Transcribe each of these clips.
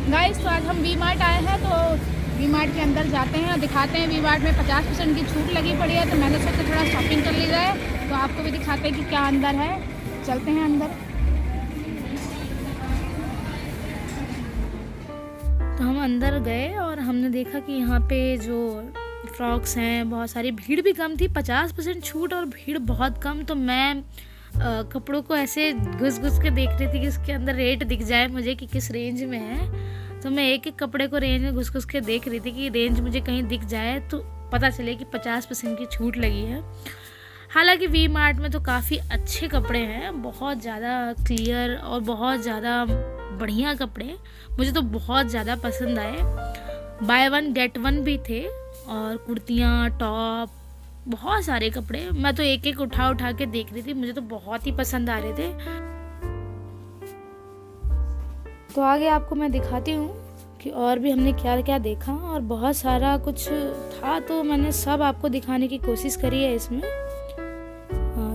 Guys तो आज हम वी मार्ट आए हैं, तो वी मार्ट के अंदर जाते हैं और दिखाते हैं। वी मार्ट में 50% की छूट लगी पड़ी है, तो मैंने सोचा थोड़ा शॉपिंग कर ली जाए, तो आपको भी दिखाते हैं कि क्या अंदर है। चलते हैं अंदर। तो हम अंदर गए और हमने देखा कि यहाँ पे जो फ्रॉक्स हैं, बहुत सारी भीड़ भी कम थी, 50% छूट और भीड़ बहुत कम। तो मैं कपड़ों को ऐसे घुस घुस के देख रही थी कि इसके अंदर रेट दिख जाए मुझे कि किस रेंज में है। तो मैं एक एक कपड़े को रेंज में घुस घुस के देख रही थी कि रेंज मुझे कहीं दिख जाए तो पता चले कि 50% की छूट लगी है। हालांकि वी मार्ट में तो काफ़ी अच्छे कपड़े हैं, बहुत ज़्यादा क्लियर और बहुत ज़्यादा बढ़िया कपड़े मुझे तो बहुत ज़्यादा पसंद आए। बाय वन गेट वन भी थे और कुर्तियाँ, टॉप, बहुत सारे कपड़े। मैं तो एक एक उठा उठा के देख रही थी, मुझे तो बहुत ही पसंद आ रहे थे। तो आगे आपको मैं दिखाती हूँ कि और भी हमने क्या क्या देखा, और बहुत सारा कुछ था तो मैंने सब आपको दिखाने की कोशिश करी है इसमें।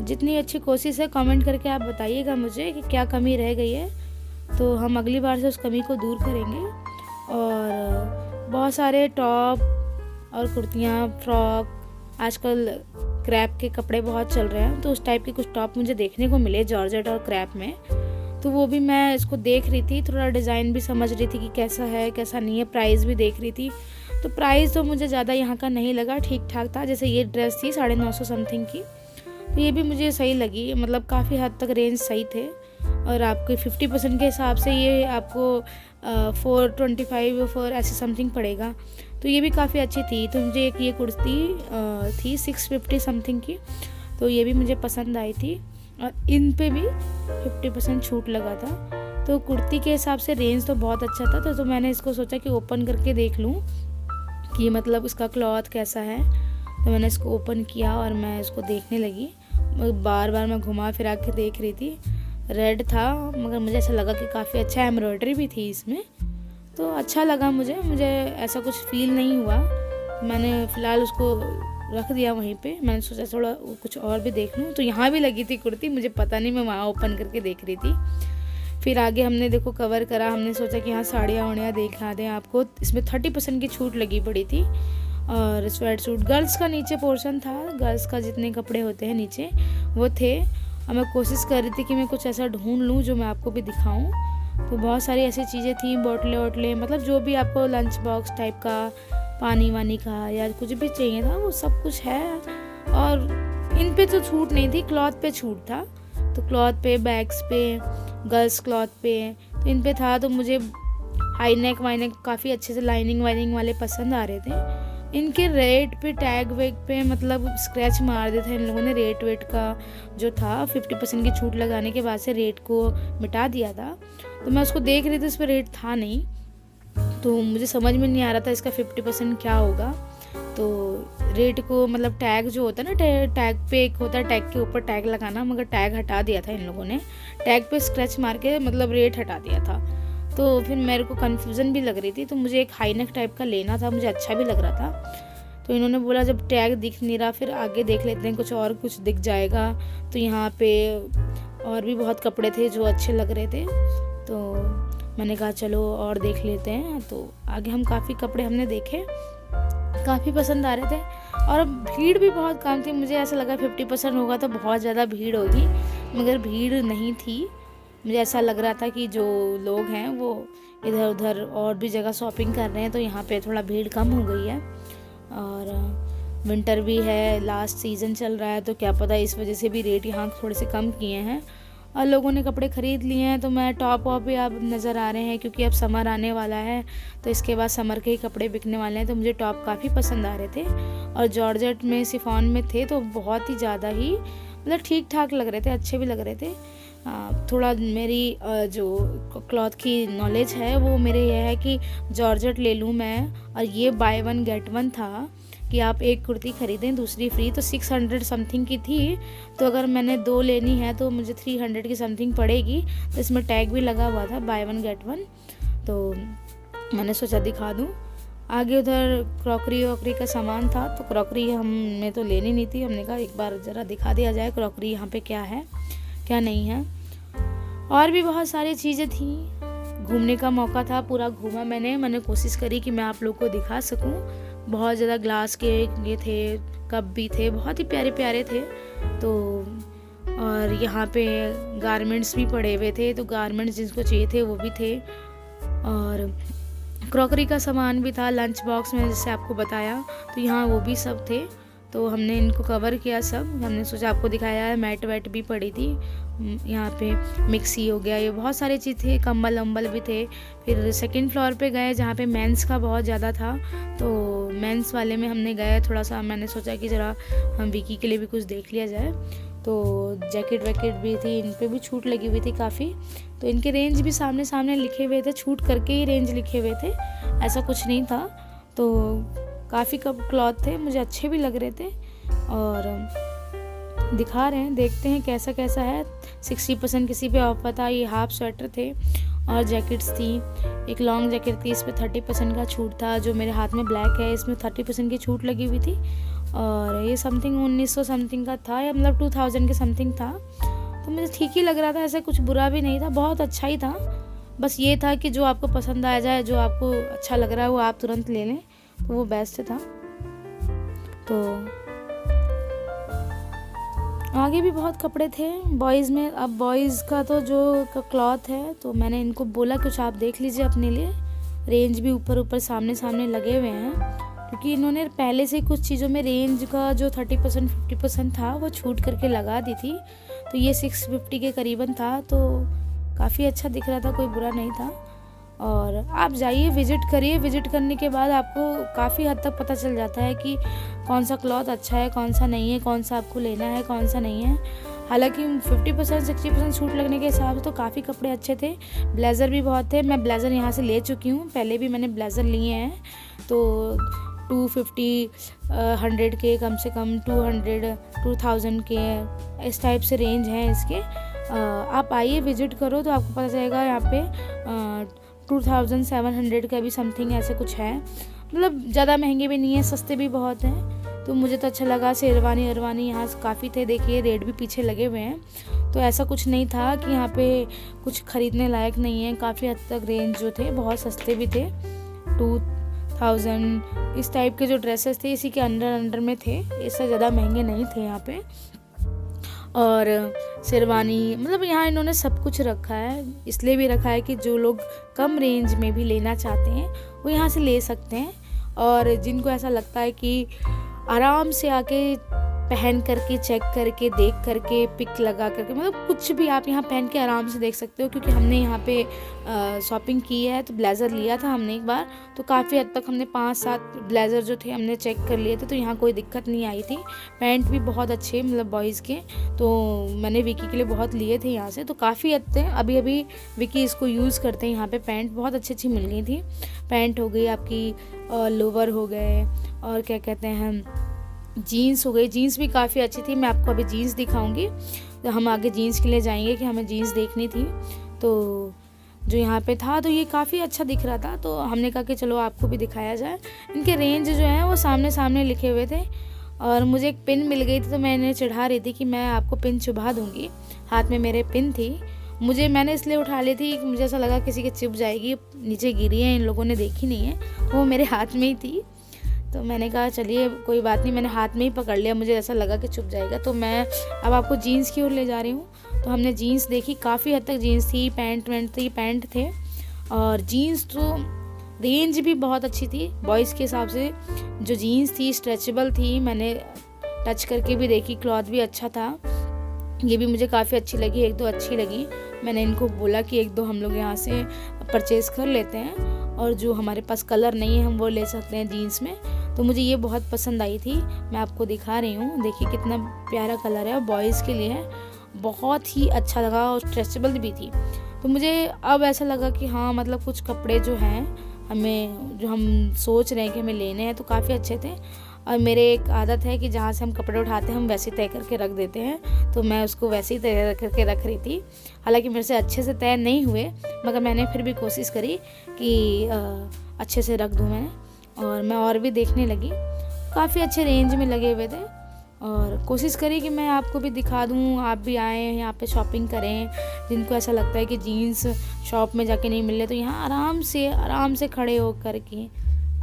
जितनी अच्छी कोशिश है कमेंट करके आप बताइएगा मुझे कि क्या कमी रह गई है, तो हम अगली बार से उस कमी को दूर करेंगे। और बहुत सारे टॉप और कुर्तियाँ, फ्रॉक, आजकल क्रैप के कपड़े बहुत चल रहे हैं, तो उस टाइप के कुछ टॉप मुझे देखने को मिले जॉर्जेट और क्रैप में। तो वो भी मैं इसको देख रही थी, थोड़ा डिज़ाइन भी समझ रही थी कि कैसा है कैसा नहीं है, प्राइस भी देख रही थी। तो प्राइस तो मुझे ज़्यादा यहाँ का नहीं लगा, ठीक ठाक था। जैसे ये ड्रेस थी 950 समथिंग की, तो ये भी मुझे सही लगी, मतलब काफ़ी हद तक रेंज सही थे। और आपके 50% के हिसाब से ये आपको 425 4 ऐसे समथिंग पड़ेगा, तो ये भी काफ़ी अच्छी थी। तो मुझे एक ये कुर्ती थी 650 समथिंग की, तो ये भी मुझे पसंद आई थी और इन पे भी 50% छूट लगा था। तो कुर्ती के हिसाब से रेंज तो बहुत अच्छा था। तो मैंने इसको सोचा कि ओपन करके देख लूँ कि मतलब इसका क्लॉथ कैसा है। तो मैंने इसको ओपन किया और मैं इसको देखने लगी, बार बार मैं घुमा फिरा के देख रही थी। रेड था, मगर मुझे ऐसा लगा कि काफ़ी अच्छा एम्ब्रॉयडरी भी थी इसमें, तो अच्छा लगा मुझे ऐसा कुछ फील नहीं हुआ। मैंने फ़िलहाल उसको रख दिया वहीं पे। मैंने सोचा थोड़ा कुछ और भी देख लूँ, तो यहाँ भी लगी थी कुर्ती, मुझे पता नहीं, मैं वहाँ ओपन करके देख रही थी। फिर आगे हमने देखो कवर करा, हमने सोचा कि हाँ साड़ियाँ वाड़ियाँ दिखा दें आपको। इसमें 30% की छूट लगी पड़ी थी। और स्वेट सूट गर्ल्स का नीचे पोर्शन था, गर्ल्स का जितने कपड़े होते हैं नीचे वो थे। और मैं कोशिश कर रही थी कि मैं कुछ ऐसा ढूंढ लूँ जो मैं आपको भी दिखाऊं। तो बहुत सारी ऐसी चीज़ें थी, बोतलें वोटलें, मतलब जो भी आपको लंच बॉक्स टाइप का, पानी वानी का या कुछ भी चाहिए था वो सब कुछ है। और इन पे तो छूट नहीं थी, क्लॉथ पे छूट था। तो क्लॉथ पे, बैग्स पे, गर्ल्स क्लॉथ पे, तो इन पे था। तो मुझे हाई नेक वाई नेक काफ़ी अच्छे से लाइनिंग वाइनिंग वाले पसंद आ रहे थे। इनके रेट पे, टैग वेग पे मतलब स्क्रैच मार देते थे इन लोगों ने। रेट वेट का जो था 50% की छूट लगाने के बाद से रेट को मिटा दिया था। तो मैं उसको देख रही थी, उस पर रेट था नहीं, तो मुझे समझ में नहीं आ रहा था इसका 50% क्या होगा। तो रेट को मतलब टैग जो होता है ना, टैग पे एक होता है टैग के ऊपर टैग लगाना, मगर टैग हटा दिया था इन लोगों ने। टैग पे स्क्रैच मार के मतलब रेट हटा दिया था। तो फिर मेरे को कन्फ्यूज़न भी लग रही थी, तो मुझे एक हाई नेक टाइप का लेना था, मुझे अच्छा भी लग रहा था। तो इन्होंने बोला जब टैग दिख नहीं रहा फिर आगे देख लेते हैं, कुछ और कुछ दिख जाएगा। तो यहाँ पे और भी बहुत कपड़े थे जो अच्छे लग रहे थे, तो मैंने कहा चलो और देख लेते हैं। तो आगे हम काफ़ी कपड़े हमने देखे, काफ़ी पसंद आ रहे थे। और भीड़ भी बहुत कम थी, मुझे ऐसा लगा 50% होगा तो बहुत ज़्यादा भीड़ होगी, मगर भीड़ नहीं थी। मुझे ऐसा लग रहा था कि जो लोग हैं वो इधर उधर और भी जगह शॉपिंग कर रहे हैं, तो यहाँ पे थोड़ा भीड़ कम हो गई है। और विंटर भी है, लास्ट सीज़न चल रहा है, तो क्या पता इस वजह से भी रेट यहाँ थोड़े से कम किए हैं और लोगों ने कपड़े ख़रीद लिए हैं। तो मैं टॉप वॉप भी अब नज़र आ रहे हैं, क्योंकि अब समर आने वाला है, तो इसके बाद समर के ही कपड़े बिकने वाले हैं। तो मुझे टॉप काफ़ी पसंद आ रहे थे और जॉर्जेट में, शिफॉन में थे, तो बहुत ही ज़्यादा ही मतलब ठीक ठाक लग रहे थे, अच्छे भी लग रहे थे। थोड़ा मेरी जो क्लॉथ की नॉलेज है वो मेरे ये है कि जॉर्जेट ले लूँ मैं, और ये बाय वन गेट वन था कि आप एक कुर्ती ख़रीदें दूसरी फ्री। तो 600 समथिंग की थी, तो अगर मैंने 2 लेनी है तो मुझे 300 की समथिंग पड़ेगी। तो इसमें टैग भी लगा हुआ था, बाय वन गेट वन। तो मैंने सोचा दिखा दूँ। आगे उधर क्रॉकरी वॉकरी का सामान था, तो क्रॉकरी हमने तो लेनी नहीं थी, हमने कहा एक बार ज़रा दिखा दिया जाए क्रॉकरी यहाँ पे क्या है क्या नहीं है। और भी बहुत सारी चीज़ें थी, घूमने का मौका था, पूरा घूमा मैंने कोशिश करी कि मैं आप लोग को दिखा सकूं। बहुत ज़्यादा ग्लास के ये थे, कप भी थे, बहुत ही प्यारे प्यारे थे। तो और यहाँ पे गारमेंट्स भी पड़े हुए थे, तो गारमेंट्स जिसको चाहिए थे वो भी थे। और क्रॉकरी का सामान भी था, लंच बॉक्स में जैसे आपको बताया, तो यहाँ वो भी सब थे। तो हमने इनको कवर किया सब, हमने सोचा आपको दिखाया है। मैट वैट भी पड़ी थी यहाँ पे, मिक्सी हो गया, ये बहुत सारी चीज़ थे, कंबल वम्बल भी थे। फिर सेकंड फ्लोर पे गए जहाँ पे मेंस का बहुत ज़्यादा था, तो मेंस वाले में हमने गए थोड़ा सा। मैंने सोचा कि ज़रा हम विकी के लिए भी कुछ देख लिया जाए। तो जैकेट वैकेट भी थी, इन पे भी छूट लगी हुई थी काफ़ी। तो इनके रेंज भी सामने सामने लिखे हुए थे, छूट करके ही रेंज लिखे हुए थे, ऐसा कुछ नहीं था। तो काफ़ी कप क्लॉथ थे, मुझे अच्छे भी लग रहे थे और दिखा रहे हैं, देखते हैं कैसा कैसा है। 60% किसी पे ऑफर था। ये हाफ स्वेटर थे और जैकेट्स थी। एक लॉन्ग जैकेट थी, इस पर 30% का छूट था। जो मेरे हाथ में ब्लैक है, इसमें 30% की छूट लगी हुई थी। और ये समथिंग 1900 समथिंग का था, या मतलब 2000 के समथिंग था। तो मुझे ठीक ही लग रहा था, ऐसा कुछ बुरा भी नहीं था, बहुत अच्छा ही था। बस ये था कि जो आपको पसंद आ जाए, जो आपको अच्छा लग रहा है वो आप तुरंत ले लें, तो वो बेस्ट था। तो आगे भी बहुत कपड़े थे बॉयज़ में। अब बॉयज़ का तो जो क्लॉथ है, तो मैंने इनको बोला कुछ आप देख लीजिए अपने लिए। रेंज भी ऊपर ऊपर सामने सामने लगे हुए हैं, क्योंकि इन्होंने पहले से कुछ चीज़ों में रेंज का जो 30% 50% था वो छूट करके लगा दी थी। तो ये 650 के करीबन था, तो काफ़ी अच्छा दिख रहा था, कोई बुरा नहीं था। और आप जाइए, विज़िट करिए। विज़िट करने के बाद आपको काफ़ी हद तक पता चल जाता है कि कौन सा क्लॉथ अच्छा है, कौन सा नहीं है, कौन सा आपको लेना है, कौन सा नहीं है। हालांकि 50% 60% छूट लगने के हिसाब से तो काफ़ी कपड़े अच्छे थे। ब्लेज़र भी बहुत थे, मैं ब्लेज़र यहाँ से ले चुकी हूँ, पहले भी मैंने ब्लेज़र लिए हैं। तो 250 100 के, कम से कम 200 2000 के, इस टाइप से रेंज हैं इसके। आप आइए, विज़िट करो तो आपको पता चलेगा। यहाँ पे 2700 का भी समथिंग ऐसे कुछ है, मतलब ज़्यादा महंगे भी नहीं है, सस्ते भी बहुत हैं। तो मुझे तो अच्छा लगा। शेरवानी यहाँ काफ़ी थे, देखिए रेट भी पीछे लगे हुए हैं। तो ऐसा कुछ नहीं था कि यहाँ पे कुछ ख़रीदने लायक नहीं है। काफ़ी हद तक रेंज जो थे बहुत सस्ते भी थे। 2000 इस टाइप के जो ड्रेसेस थे इसी के अंडर में थे, इससे ज़्यादा महंगे नहीं थे यहाँ पे। और शेरवानी, मतलब यहाँ इन्होंने सब कुछ रखा है। इसलिए भी रखा है कि जो लोग कम रेंज में भी लेना चाहते हैं वो यहाँ से ले सकते हैं। और जिनको ऐसा लगता है कि आराम से आके पहन करके, चेक करके, देख करके, पिक लगा करके, मतलब कुछ भी आप यहाँ पहन के आराम से देख सकते हो। क्योंकि हमने यहाँ पे शॉपिंग की है, तो ब्लेज़र लिया था हमने एक बार, तो काफ़ी हद तक हमने 5-7 ब्लेज़र जो थे हमने चेक कर लिए थे, तो यहाँ कोई दिक्कत नहीं आई थी। पैंट भी बहुत अच्छे, मतलब बॉयज़ के, तो मैंने विकी के लिए बहुत लिए थे यहाँ से। तो काफ़ी हद तक अभी विकी इसको यूज़ करते हैं। यहाँ पर पैंट बहुत अच्छी मिल गई थी। पैंट हो गई आपकी, लोवर हो गए, और क्या कहते हैं, जीन्स हो गई। जीन्स भी काफ़ी अच्छी थी, मैं आपको अभी जीन्स दिखाऊंगी। तो हम आगे जीन्स के लिए जाएंगे कि हमें जीन्स देखनी थी। तो जो यहाँ पे था, तो ये काफ़ी अच्छा दिख रहा था, तो हमने कहा कि चलो आपको भी दिखाया जाए। इनके रेंज जो है वो सामने सामने लिखे हुए थे। और मुझे एक पिन मिल गई थी, तो मैंने चढ़ा रही थी कि मैं आपको पिन चुभा दूँगी। हाथ में मेरे पिन थी, मैंने इसलिए उठा ली थी कि मुझे ऐसा लगा किसी के चुभ जाएगी, नीचे गिरी है, इन लोगों ने देखी नहीं है, वो मेरे हाथ में ही थी। तो मैंने कहा चलिए कोई बात नहीं, मैंने हाथ में ही पकड़ लिया, मुझे ऐसा लगा कि चुप जाएगा। तो मैं अब आपको जीन्स की ओर ले जा रही हूँ। तो हमने जीन्स देखी, काफ़ी हद तक जीन्स थी, पैंट थे। और जीन्स तो रेंज भी बहुत अच्छी थी बॉयज़ के हिसाब से। जो जीन्स थी स्ट्रेचेबल थी, मैंने टच करके भी देखी, क्लॉथ भी अच्छा था। ये भी मुझे काफ़ी अच्छी लगी, 1-2 अच्छी लगी। मैंने इनको बोला कि 1-2 हम लोग यहाँ से परचेज़ कर लेते हैं, और जो हमारे पास कलर नहीं है हम वो ले सकते हैं जीन्स में। तो मुझे ये बहुत पसंद आई थी, मैं आपको दिखा रही हूँ। देखिए कितना प्यारा कलर है, और बॉयज़ के लिए है, बहुत ही अच्छा लगा, और स्ट्रेचेबल भी थी। तो मुझे अब ऐसा लगा कि हाँ, मतलब कुछ कपड़े जो हैं जो हम सोच रहे हैं कि हमें लेने हैं, तो काफ़ी अच्छे थे। और मेरे एक आदत है कि जहाँ से हम कपड़े उठाते हैं हम वैसे तय करके रख देते हैं, तो मैं उसको वैसे ही तय करके रख रही थी। हालांकि मेरे से अच्छे से तय नहीं हुए, मगर मैंने फिर भी कोशिश करी कि अच्छे से रख दूँ मैंने। और मैं और भी देखने लगी, काफ़ी अच्छे रेंज में लगे हुए थे। और कोशिश करी कि मैं आपको भी दिखा दूँ, आप भी आएँ यहाँ पे शॉपिंग करें। जिनको ऐसा लगता है कि जीन्स शॉप में जाके नहीं मिल रहे, तो यहाँ आराम से खड़े होकर के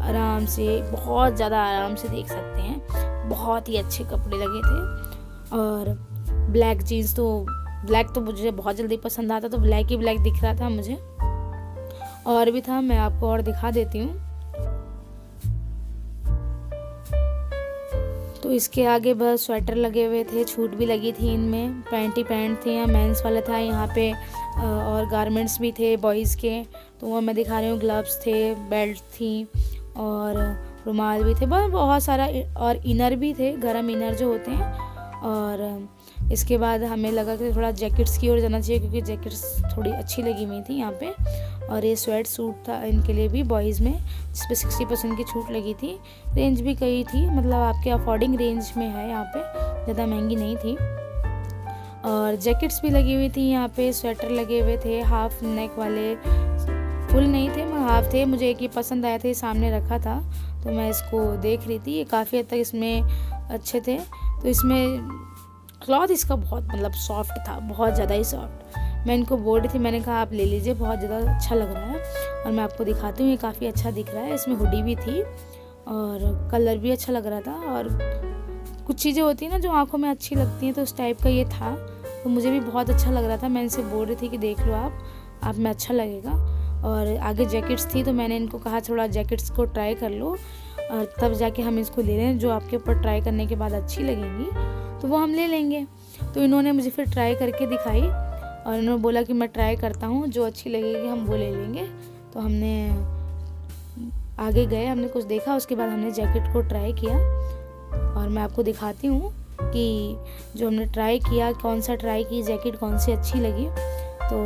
आराम से, बहुत ज़्यादा आराम से देख सकते हैं। बहुत ही अच्छे कपड़े लगे थे। और ब्लैक जीन्स ब्लैक तो मुझे बहुत जल्दी पसंद आता, तो ब्लैक ही ब्लैक दिख रहा था मुझे। और भी था, मैं आपको और दिखा देती हूँ। तो इसके आगे बस स्वेटर लगे हुए थे, छूट भी लगी थी इनमें। पैंट ही पैंट थे, यहाँ मेंस वाला था यहाँ पे, और गारमेंट्स भी थे बॉयज़ के, तो वो मैं दिखा रही हूँ। ग्लव्स थे, बेल्ट थी और रुमाल भी थे, बहुत सारा। और इनर भी थे, गरम इनर जो होते हैं। और इसके बाद हमें लगा कि थोड़ा जैकेट्स की ओर जाना चाहिए, क्योंकि जैकेट्स थोड़ी अच्छी लगी हुई थी यहाँ पे। और ये स्वेट सूट था इनके लिए भी, बॉयज़ में, जिस पे 60% की छूट लगी थी। रेंज भी कई थी, मतलब आपके अफोर्डिंग रेंज में है यहाँ पे, ज़्यादा महंगी नहीं थी। और जैकेट्स भी लगी हुई थी यहाँ पे, स्वेटर लगे हुए थे, हाफ नेक वाले, फुल नहीं थे, मगर हाफ थे। मुझे एक ही पसंद आया था, सामने रखा था, तो मैं इसको देख रही थी। ये काफ़ी हद तक इसमें अच्छे थे। तो इसमें क्लॉथ इसका बहुत मतलब सॉफ्ट था, बहुत ज़्यादा ही सॉफ्ट। मैं इनको बोल रही थी, मैंने कहा आप ले लीजिए, बहुत ज़्यादा अच्छा लग रहा है। और मैं आपको दिखाती हूँ, ये काफ़ी अच्छा दिख रहा है। इसमें हुडी भी थी और कलर भी अच्छा लग रहा था। और कुछ चीज़ें होती हैं ना जो आंखों में अच्छी लगती हैं, तो उस टाइप का ये था, तो मुझे भी बहुत अच्छा लग रहा था। मैं इनसे बोल रही थी कि देख लो आप में अच्छा लगेगा। और आगे जैकेट्स थी, तो मैंने इनको कहा थोड़ा जैकेट्स को ट्राई कर लो, और तब जाके हम इसको ले लें। जो आपके ऊपर ट्राई करने के बाद अच्छी लगेंगी तो वो हम ले लेंगे। तो इन्होंने मुझे फिर ट्राई करके दिखाई, और इन्होंने बोला कि मैं ट्राई करता हूँ, जो अच्छी लगेगी हम वो ले लेंगे। तो हमने आगे गए, हमने कुछ देखा, उसके बाद हमने जैकेट को ट्राई किया। और मैं आपको दिखाती हूँ कि जो हमने ट्राई किया, कौन सा ट्राई की जैकेट, कौन सी अच्छी लगी। तो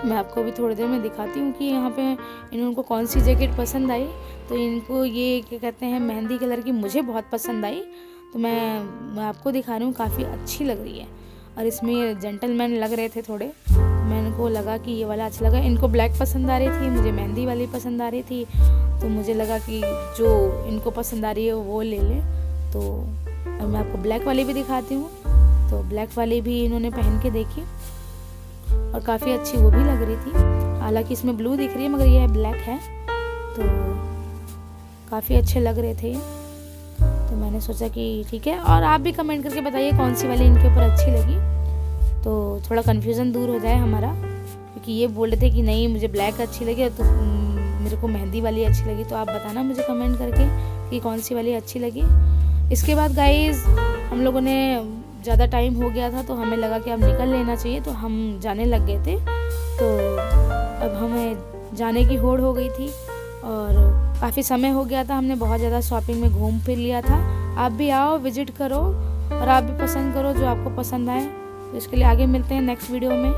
मैं आपको भी थोड़ी देर में दिखाती हूँ कि यहाँ पे इनको कौन सी जैकेट पसंद आई। तो इनको ये क्या कहते हैं, मेहंदी कलर की मुझे बहुत पसंद आई, तो मैं आपको दिखा रही हूँ, काफ़ी अच्छी लग रही है। और इसमें जेंटलमैन लग रहे थे थोड़े, तो मैंने को लगा कि ये वाला अच्छा लगा। इनको ब्लैक पसंद आ रही थी, मुझे मेहंदी वाली पसंद आ रही थी, तो मुझे लगा कि जो इनको पसंद आ रही है वो ले लें। तो अब मैं आपको ब्लैक वाली भी दिखाती हूँ। तो ब्लैक वाली भी इन्होंने पहन के देखी और काफ़ी अच्छी वो भी लग रही थी। हालांकि इसमें ब्लू दिख रही है, मगर ये ब्लैक है, तो काफ़ी अच्छे लग रहे थे। तो मैंने सोचा कि ठीक है। और आप भी कमेंट करके बताइए कौन सी वाली इनके ऊपर अच्छी लगी, तो थोड़ा कन्फ्यूज़न दूर हो जाए हमारा। क्योंकि ये बोल रहे थे कि नहीं मुझे ब्लैक अच्छी लगी, तो मेरे को मेहंदी वाली अच्छी लगी। तो आप बताना मुझे कमेंट करके कि कौन सी वाली अच्छी लगी। इसके बाद गाइज़ हम लोगों ने, ज़्यादा टाइम हो गया था, तो हमें लगा कि अब निकल लेना चाहिए, तो हम जाने लग गए थे। तो अब हमें जाने की होड़ हो गई थी, और काफ़ी समय हो गया था, हमने बहुत ज़्यादा शॉपिंग में घूम फिर लिया था। आप भी आओ, विजिट करो, और आप भी पसंद करो जो आपको पसंद आए। तो इसके लिए आगे मिलते हैं नेक्स्ट वीडियो में।